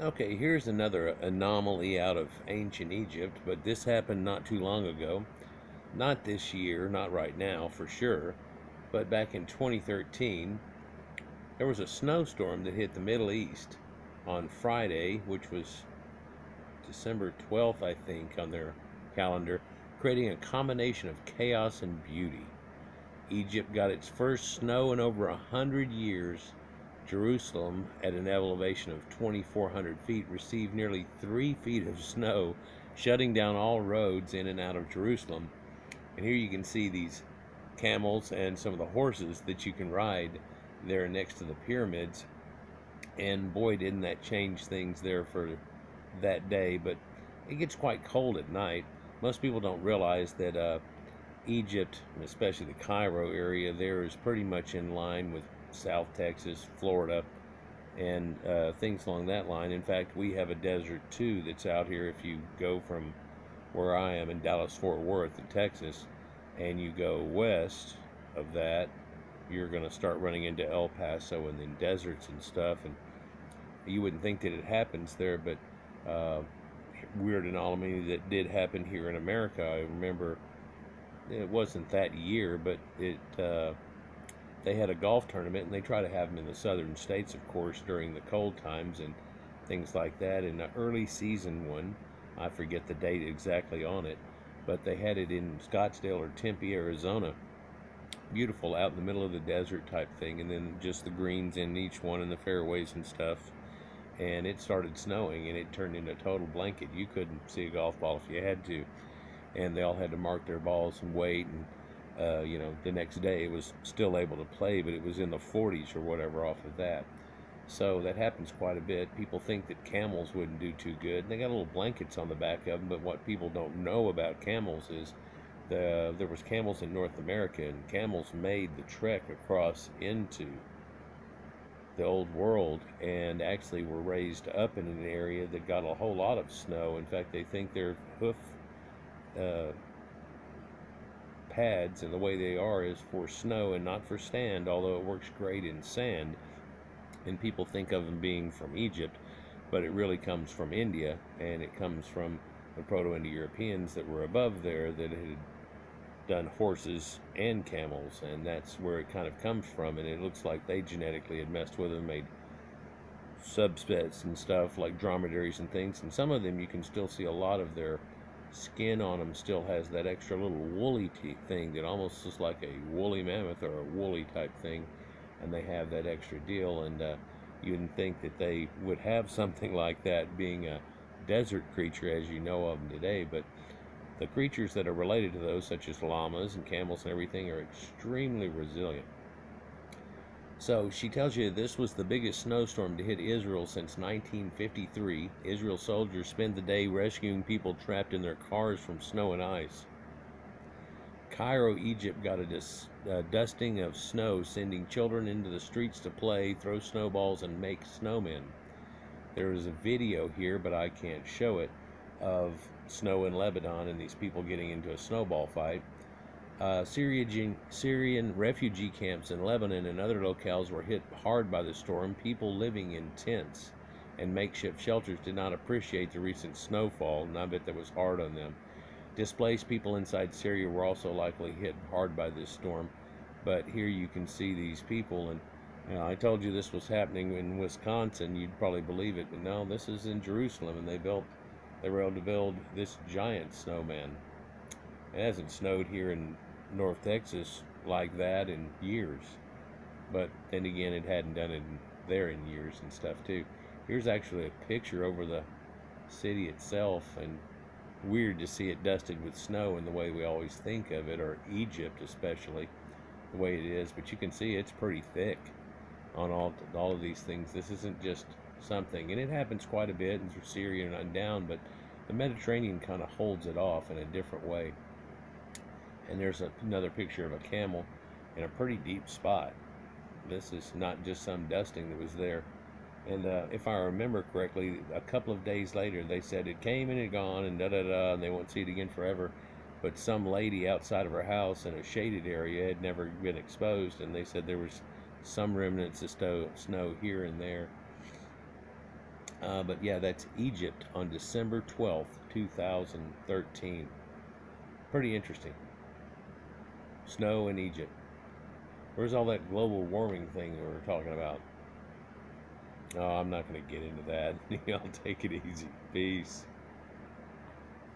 Okay, here's another anomaly out of ancient Egypt, but this happened not too long ago. Not this year, not right now for sure, but back in 2013, there was a snowstorm that hit the Middle East on Friday, which was December 12th, I think, on their calendar, creating a combination of chaos and beauty. Egypt got its first snow in over 100 years. Jerusalem, at an elevation of 2,400 feet, received nearly 3 feet of snow, shutting down all roads in and out of Jerusalem. And here you can see these camels and some of the horses that you can ride there next to the pyramids. And boy, didn't that change things there for that day. But it gets quite cold at night. Most people don't realize that Egypt, especially the Cairo area, there is pretty much in line with South Texas, Florida, and things along that line. In fact, we have a desert too that's out here. If you go from where I am in Dallas Fort Worth in Texas and you go west of that, you're going to start running into El Paso and then deserts and stuff. And you wouldn't think that it happens there, but uh, weird anomaly that did happen here in America. I remember it wasn't that year, but it they had a golf tournament, and they try to have them in the southern states, of course, during the cold times and things like that. In the early season one, I forget the date exactly on it, but they had it in Scottsdale or Tempe, Arizona. Beautiful, out in the middle of the desert type thing, and then just the greens in each one and the fairways and stuff. And it started snowing, and it turned into a total blanket. You couldn't see a golf ball if you had to, and they all had to mark their balls and wait. And the next day it was still able to play, but it was in the 40s or whatever off of that. So that happens quite a bit. People think that camels wouldn't do too good. They got little blankets on the back of them, but what people don't know about camels is there was camels in North America, and camels made the trek across into the old world and actually were raised up in an area that got a whole lot of snow. In fact, they think their hoof uh, pads and the way they are is for snow and not for sand, although it works great in sand. And people think of them being from Egypt, but it really comes from India, and it comes from the Proto-Indo-Europeans that were above there that had done horses and camels, and that's where it kind of comes from. And it looks like they genetically had messed with them, made subsets and stuff like dromedaries and things, and some of them you can still see a lot of their skin on them still has that extra little woolly thing that almost is like a woolly mammoth or a woolly type thing, and they have that extra deal. And you wouldn't think that they would have something like that, being a desert creature as you know of them today, but the creatures that are related to those, such as llamas and camels and everything, are extremely resilient. So she tells you this was the biggest snowstorm to hit Israel since 1953. Israel soldiers spend the day rescuing people trapped in their cars from snow and ice. Cairo, Egypt got a dusting of snow, sending children into the streets to play, throw snowballs, and make snowmen. There is a video here, but I can't show it, of snow in Lebanon and these people getting into a snowball fight. Syrian refugee camps in Lebanon and other locales were hit hard by the storm. People living in tents and makeshift shelters did not appreciate the recent snowfall, and I bet that was hard on them. Displaced people inside Syria were also likely hit hard by this storm. But here you can see these people, and I told you this was happening in Wisconsin. You'd probably believe it, but no, this is in Jerusalem, and they were able to build this giant snowman. It hasn't snowed here in North Texas like that in years. But then again, it hadn't done it there in years and stuff too. Here's actually a picture over the city itself, and weird to see it dusted with snow in the way we always think of it, or Egypt especially, the way it is. But you can see it's pretty thick on all of these things. This isn't just something, and it happens quite a bit in Syria and down, but the Mediterranean kind of holds it off in a different way. And there's another picture of a camel in a pretty deep spot. This is not just some dusting that was there. And if I remember correctly, a couple of days later, they said it came and it gone and da da da, and they won't see it again forever. But some lady outside of her house in a shaded area had never been exposed, and they said there was some remnants of snow here and there. But yeah, that's Egypt on December 12th, 2013. Pretty interesting. Snow in Egypt. Where's all that global warming thing we were talking about? Oh, I'm not going to get into that. Y'all take it easy. Peace.